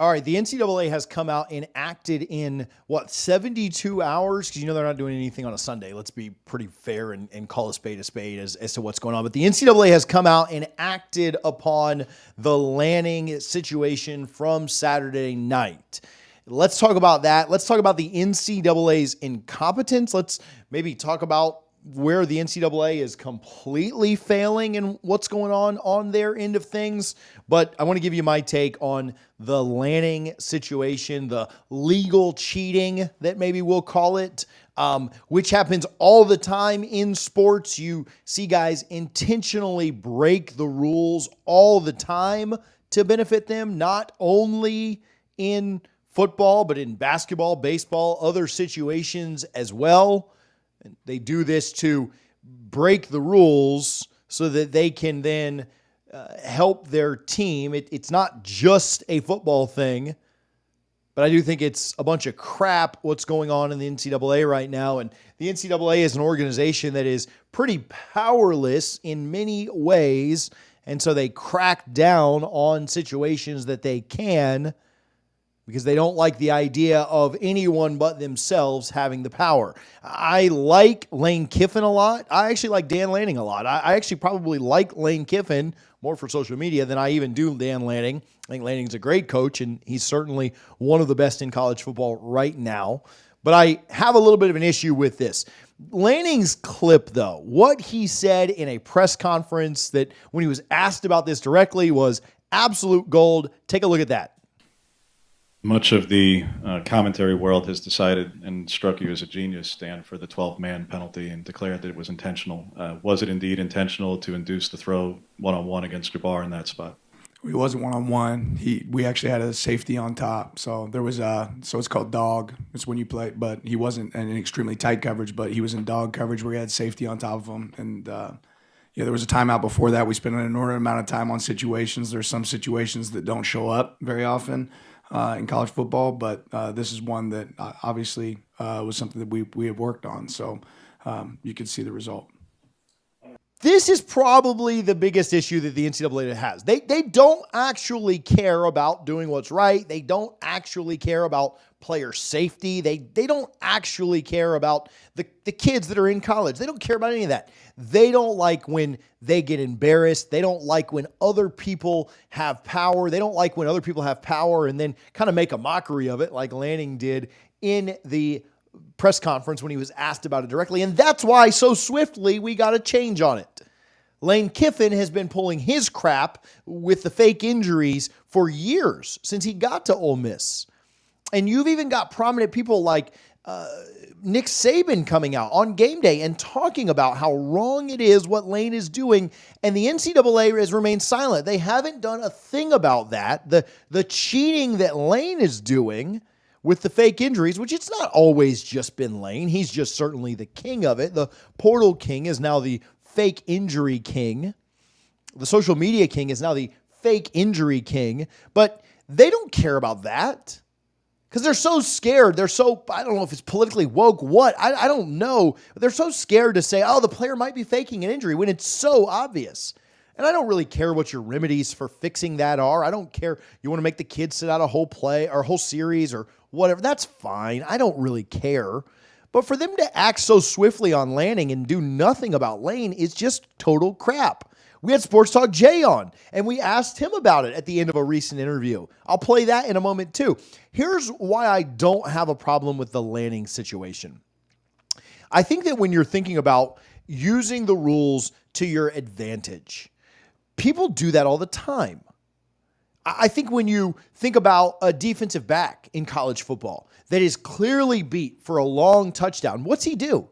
All right, the NCAA has come out and acted in 72 hours? Because they're not doing anything on a Sunday. Let's be pretty fair and call a spade as to what's going on. But the NCAA has come out and acted upon the Lanning situation from Saturday night. Let's talk about that. Let's talk about the NCAA's incompetence. Let's maybe talk about where the NCAA is completely failing and what's going on their end of things. But I want to give you my take on the Lanning situation, the legal cheating that maybe we'll call it, which happens all the time in sports. You see guys intentionally break the rules all the time to benefit them, not only in football, but in basketball, baseball, other situations as well. They do this to break the rules so that they can then help their team. It's not just a football thing, but I do think it's a bunch of crap what's going on in the NCAA right now. And the NCAA is an organization that is pretty powerless in many ways, and so they crack down on situations that they can because they don't like the idea of anyone but themselves having the power. I like Lane Kiffin a lot. I actually like Dan Lanning a lot. I actually probably like Lane Kiffin more for social media than I even do Dan Lanning. I think Lanning's a great coach, and he's certainly one of the best in college football right now. But I have a little bit of an issue with this. Lanning's clip, though, what he said in a press conference that when he was asked about this directly was absolute gold. Take a look at that. Much of the commentary world has decided and struck you as a genius, Dan, for the 12-man penalty and declared that it was intentional. Was it indeed intentional to induce the throw one-on-one against Jabbar in that spot? It wasn't one-on-one. We actually had a safety on top. So there was so it's called dog. It's when you play, but he wasn't in extremely tight coverage, but he was in dog coverage where he had safety on top of him. And there was a timeout before that. We spent an inordinate amount of time on situations. There's some situations that don't show up very often in college football, but this is one that obviously was something that we had worked on. So you could see the result. This is probably the biggest issue that the NCAA has. They don't actually care about doing what's right. They don't actually care about player safety. They don't actually care about the kids that are in college. They don't care about any of that. They don't like when they get embarrassed. They don't like when other people have power. They don't like when other people have power and then kind of make a mockery of it like Lanning did in the press conference when he was asked about it directly. And that's why so swiftly we got a change on it. Lane Kiffin has been pulling his crap with the fake injuries for years since he got to Ole Miss. And you've even got prominent people like Nick Saban coming out on game day and talking about how wrong it is what Lane is doing. And the NCAA has remained silent. They haven't done a thing about that. The cheating that Lane is doing with the fake injuries, which it's not always just been Lane. He's just certainly the king of it. The portal king is now the fake injury king. The social media king is now the fake injury king. But they don't care about that because they're so scared. They're so, I don't know if it's politically woke, what, I don't know. But they're so scared to say, oh, the player might be faking an injury when it's so obvious. And I don't really care what your remedies for fixing that are. I don't care. You want to make the kids sit out a whole play or a whole series or whatever. That's fine. I don't really care. But for them to act so swiftly on Lanning and do nothing about Lane is just total crap. We had Sports Talk Jay on, and we asked him about it at the end of a recent interview. I'll play that in a moment, too. Here's why I don't have a problem with the Lanning situation. I think that when you're thinking about using the rules to your advantage, people do that all the time. I think when you think about a defensive back in college football that is clearly beat for a long touchdown, what's he do?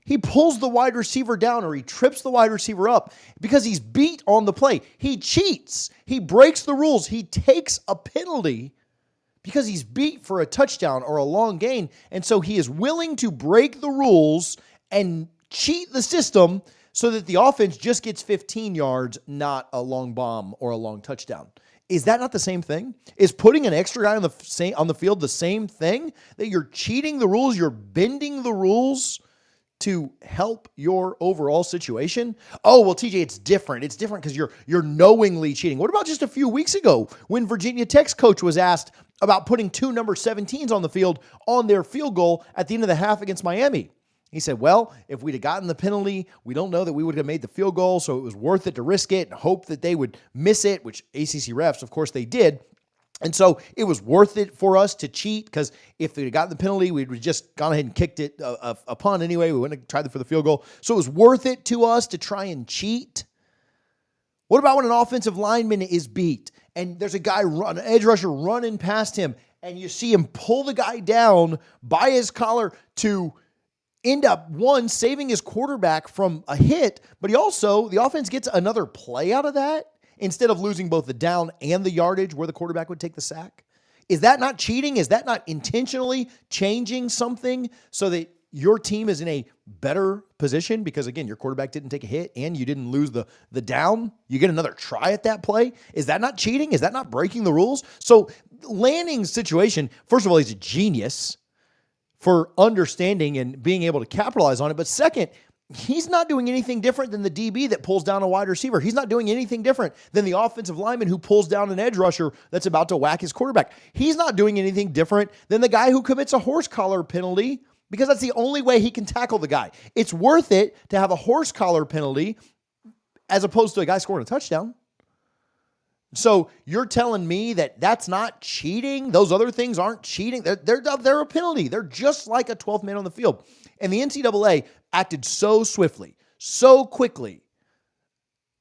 He pulls the wide receiver down or he trips the wide receiver up because he's beat on the play. He cheats. He breaks the rules. He takes a penalty because he's beat for a touchdown or a long gain. And so he is willing to break the rules and cheat the system so that the offense just gets 15 yards, not a long bomb or a long touchdown. Is that not the same thing? Is putting an extra guy on the field the same thing? That you're cheating the rules, you're bending the rules to help your overall situation? Oh, well, TJ, it's different. It's different because you're knowingly cheating. What about just a few weeks ago when Virginia Tech's coach was asked about putting 2 number 17s on the field on their field goal at the end of the half against Miami? He said, well, if we'd have gotten the penalty, we don't know that we would have made the field goal, so it was worth it to risk it and hope that they would miss it, which ACC refs, of course, they did. And so it was worth it for us to cheat because if we'd gotten the penalty, we'd just gone ahead and kicked it a punt anyway. We wouldn't have tried for the field goal. So it was worth it to us to try and cheat. What about when an offensive lineman is beat and there's a guy, an edge rusher running past him, and you see him pull the guy down by his collar to end up, one, saving his quarterback from a hit, but the offense gets another play out of that instead of losing both the down and the yardage where the quarterback would take the sack? Is that not cheating? Is that not intentionally changing something so that your team is in a better position? Because again, your quarterback didn't take a hit and you didn't lose the down. You get another try at that play. Is that not cheating? Is that not breaking the rules? So Lanning's situation, first of all, he's a genius for understanding and being able to capitalize on it. But second, he's not doing anything different than the DB that pulls down a wide receiver. He's not doing anything different than the offensive lineman who pulls down an edge rusher that's about to whack his quarterback. He's not doing anything different than the guy who commits a horse collar penalty because that's the only way he can tackle the guy. It's worth it to have a horse collar penalty as opposed to a guy scoring a touchdown. So you're telling me that that's not cheating? Those other things aren't cheating? They're a penalty. They're just like a 12th man on the field. And the NCAA acted so swiftly, so quickly.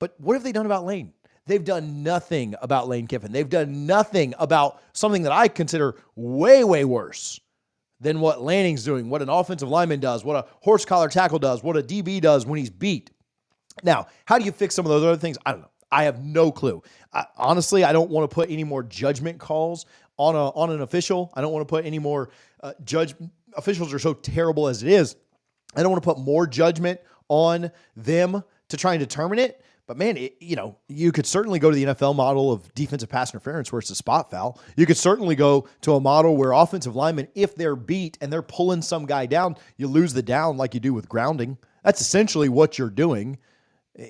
But what have they done about Lane? They've done nothing about Lane Kiffin. They've done nothing about something that I consider way, way worse than what Lanning's doing, what an offensive lineman does, what a horse collar tackle does, what a DB does when he's beat. Now, how do you fix some of those other things? I don't know. I have no clue. Honestly, I don't want to put any more judgment calls on an official. I don't want to put any more officials are so terrible as it is. I don't want to put more judgment on them to try and determine it. But man, you could certainly go to the NFL model of defensive pass interference where it's a spot foul. You could certainly go to a model where offensive linemen, if they're beat and they're pulling some guy down, you lose the down like you do with grounding. That's essentially what you're doing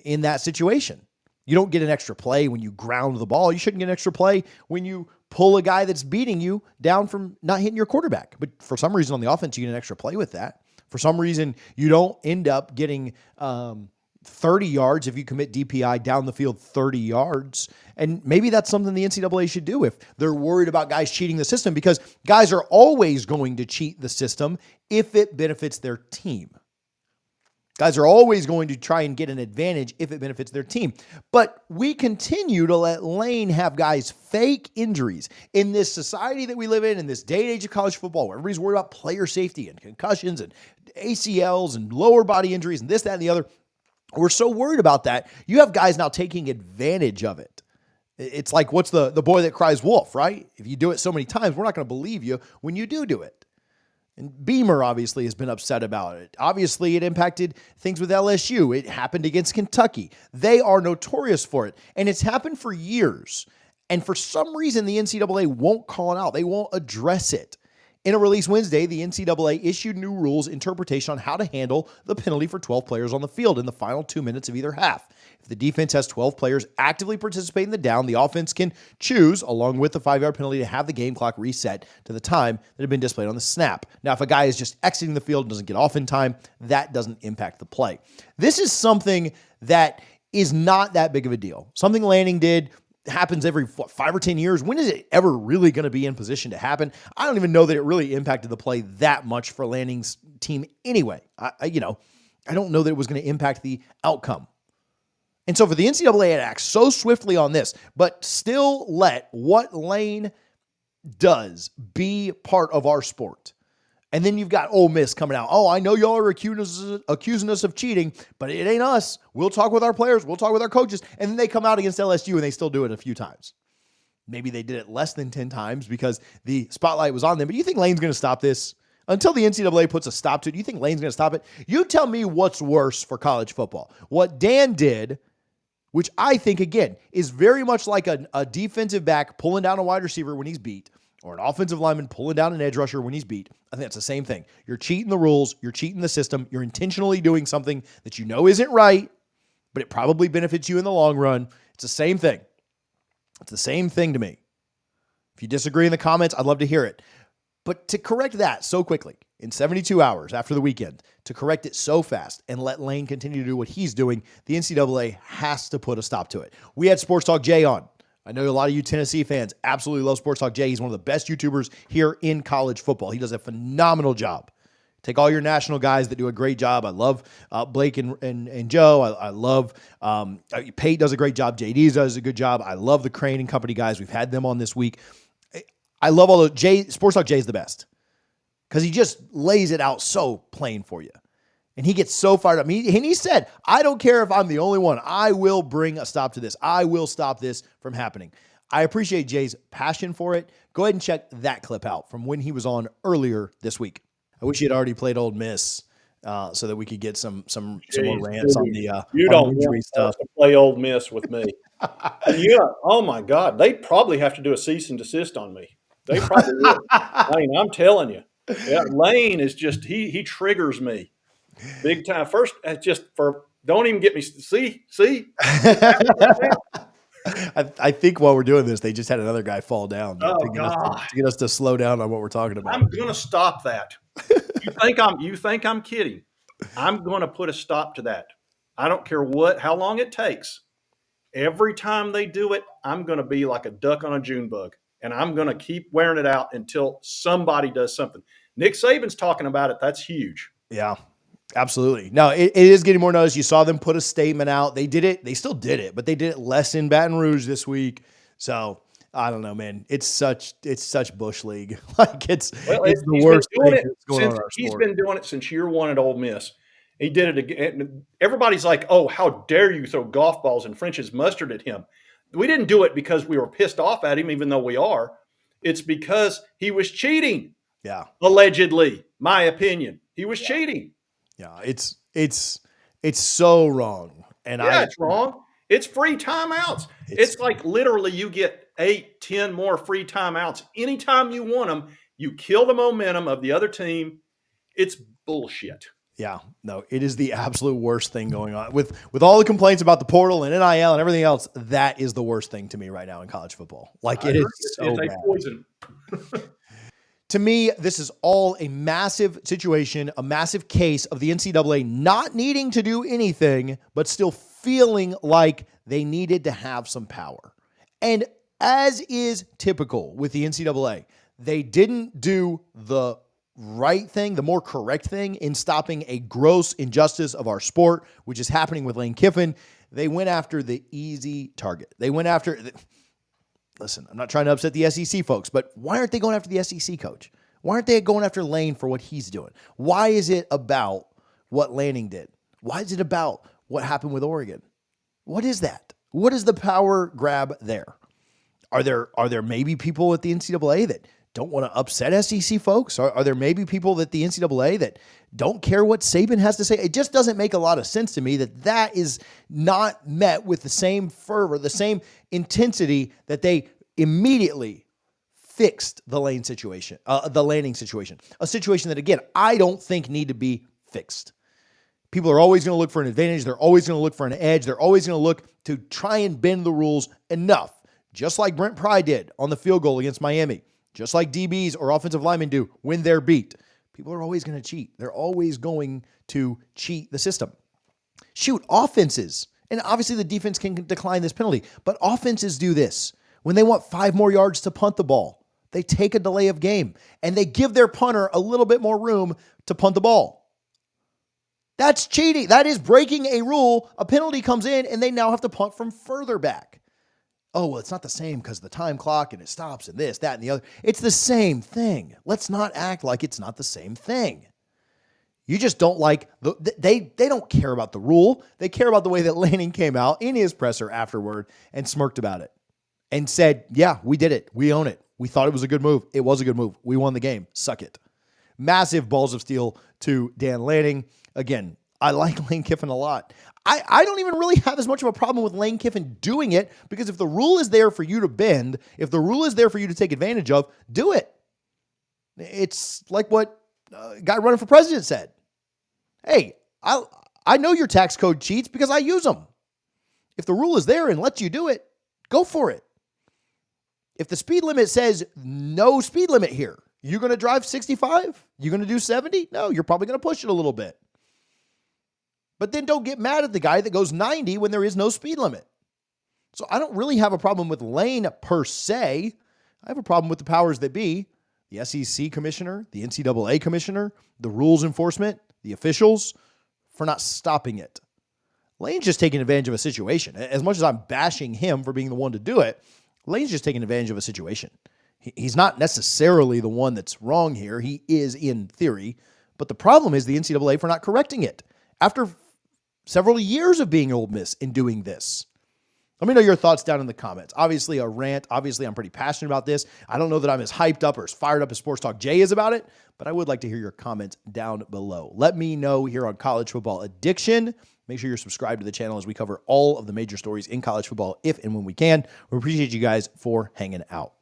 in that situation. You don't get an extra play when you ground the ball. You shouldn't get an extra play when you pull a guy that's beating you down from not hitting your quarterback. But for some reason on the offense, you get an extra play with that. For some reason, you don't end up getting 30 yards if you commit DPI down the field 30 yards. And maybe that's something the NCAA should do if they're worried about guys cheating the system, because guys are always going to cheat the system if it benefits their team. Guys are always going to try and get an advantage if it benefits their team. But we continue to let Lane have guys fake injuries in this society that we live in this day and age of college football, where everybody's worried about player safety and concussions and ACLs and lower body injuries and this, that, and the other. We're so worried about that. You have guys now taking advantage of it. It's like, what's the boy that cries wolf, right? If you do it so many times, we're not going to believe you when you do it. And Beamer obviously has been upset about it. Obviously, it impacted things with LSU. It happened against Kentucky. They are notorious for it. And it's happened for years. And for some reason, the NCAA won't call it out. They won't address it. In a release Wednesday, the NCAA issued new rules interpretation on how to handle the penalty for 12 players on the field in the final 2 minutes of either half. If the defense has 12 players actively participating in the down, the offense can choose, along with the 5-yard penalty, to have the game clock reset to the time that had been displayed on the snap. Now, if a guy is just exiting the field and doesn't get off in time, that doesn't impact the play. This is something that is not that big of a deal. Something Lanning did happens every 5 or 10 years. When is it ever really going to be in position to happen? I don't even know that it really impacted the play that much for Lanning's team anyway. I don't know that it was going to impact the outcome. And so for the NCAA to act so swiftly on this, but still let what Lane does be part of our sport. And then you've got Ole Miss coming out. Oh, I know y'all are accusing us of cheating, but it ain't us. We'll talk with our players. We'll talk with our coaches. And then they come out against LSU and they still do it a few times. Maybe they did it less than 10 times because the spotlight was on them. But you think Lane's going to stop this? Until the NCAA puts a stop to it, you think Lane's going to stop it? You tell me what's worse for college football. What Dan did, which I think, again, is very much like a defensive back pulling down a wide receiver when he's beat, or an offensive lineman pulling down an edge rusher when he's beat, I think that's the same thing. You're cheating the rules. You're cheating the system. You're intentionally doing something that you know isn't right, but it probably benefits you in the long run. It's the same thing. It's the same thing to me. If you disagree in the comments, I'd love to hear it. But to correct that so quickly, in 72 hours after the weekend, to correct it so fast and let Lane continue to do what he's doing, the NCAA has to put a stop to it. We had Sports Talk Jay on. I know a lot of you Tennessee fans absolutely love Sports Talk Jay. He's one of the best YouTubers here in college football. He does a phenomenal job. Take all your national guys that do a great job. I love Blake and Joe. I love Pate does a great job. JD does a good job. I love the Crane and Company guys. We've had them on this week. I love all those. Sports Talk Jay is the best because he just lays it out so plain for you. And he gets so fired up. And he said, I don't care if I'm the only one. I will bring a stop to this. I will stop this from happening. I appreciate Jay's passion for it. Go ahead and check that clip out from when he was on earlier this week. I wish he had already played Ole Miss so that we could get some more rants on the you on don't injury want stuff. to play Ole Miss with me. Yeah. Oh my God. They probably have to do a cease and desist on me. They probably will. I'm telling you. Yeah, Lane is just he triggers me big time. First, don't even get me. See. I think while we're doing this, they just had another guy fall down Oh, to get us to slow down on what we're talking about. I'm gonna stop that. You think I'm kidding? I'm gonna put a stop to that. I don't care how long it takes. Every time they do it, I'm gonna be like a duck on a June bug, and I'm gonna keep wearing it out until somebody does something. Nick Saban's talking about it. That's huge. Yeah. Absolutely. No, it is getting more notice. You saw them put a statement out. They did it. They still did it, but they did it less in Baton Rouge this week. So I don't know, man. It's such Bush League. Like it's the worst thing that's going on in our He's sport. been doing it since year one at Ole Miss. He did it again. Everybody's like, "Oh, how dare you throw golf balls and French's mustard at him?" We didn't do it because we were pissed off at him, even though we are. It's because he was cheating. Yeah. Allegedly, my opinion, he was cheating. Yeah, it's so wrong. And it's wrong. It's free timeouts. It's like literally you get 8, 10 more free timeouts. Anytime you want them, you kill the momentum of the other team. It's bullshit. Yeah, no, it is the absolute worst thing going on. With all the complaints about the portal and NIL and everything else, that is the worst thing to me right now in college football. Like it is so bad. Poison. To me, this is all a massive situation, a massive case of the NCAA not needing to do anything, but still feeling like they needed to have some power. And as is typical with the NCAA, they didn't do the right thing, the more correct thing in stopping a gross injustice of our sport, which is happening with Lane Kiffin. They went after the easy target. They went after... Listen, I'm not trying to upset the SEC folks, but why aren't they going after the SEC coach? Why aren't they going after Lane for what he's doing? Why is it about what Lanning did? Why is it about what happened with Oregon? What is that? What is the power grab there? Are there maybe people at the NCAA that don't want to upset SEC folks? Are there maybe people at the NCAA that don't care what Saban has to say? It just doesn't make a lot of sense to me that is not met with the same fervor, the same intensity that they immediately fixed the Lanning situation, a situation that, again, I don't think need to be fixed. People are always going to look for an advantage. They're always going to look for an edge. They're always going to look to try and bend the rules enough, just like Brent Pry did on the field goal against Miami. Just like DBs or offensive linemen do when they're beat. People are always going to cheat. They're always going to cheat the system. Shoot, offenses, and obviously the defense can decline this penalty, but offenses do this. When they want 5 more yards to punt the ball, they take a delay of game, and they give their punter a little bit more room to punt the ball. That's cheating. That is breaking a rule. A penalty comes in, and they now have to punt from further back. Oh, well, it's not the same because the time clock and it stops and this, that, and the other. It's the same thing. Let's not act like it's not the same thing. You just don't like, they don't care about the rule. They care about the way that Lanning came out in his presser afterward and smirked about it and said, yeah, we did it. We own it. We thought it was a good move. It was a good move. We won the game. Suck it. Massive balls of steel to Dan Lanning. Again, I like Lane Kiffin a lot. I don't even really have as much of a problem with Lane Kiffin doing it, because if the rule is there for you to bend, if the rule is there for you to take advantage of, do it. It's like what a guy running for president said. Hey, I know your tax code cheats because I use them. If the rule is there and lets you do it, go for it. If the speed limit says no speed limit here, you're going to drive 65? You're going to do 70? No, you're probably going to push it a little bit. But then don't get mad at the guy that goes 90 when there is no speed limit. So I don't really have a problem with Lane per se. I have a problem with the powers that be, the SEC commissioner, the NCAA commissioner, the rules enforcement, the officials, for not stopping it. Lane's just taking advantage of a situation. As much as I'm bashing him for being the one to do it, Lane's just taking advantage of a situation. He's not necessarily the one that's wrong here. He is in theory. But the problem is the NCAA for not correcting it after several years of being Ole Miss in doing this. Let me know your thoughts down in the comments. Obviously a rant. Obviously I'm pretty passionate about this. I don't know that I'm as hyped up or as fired up as Sports Talk Jay is about it, but I would like to hear your comments down below. Let me know here on College Football Addiction. Make sure you're subscribed to the channel as we cover all of the major stories in college football if and when we can. We appreciate you guys for hanging out.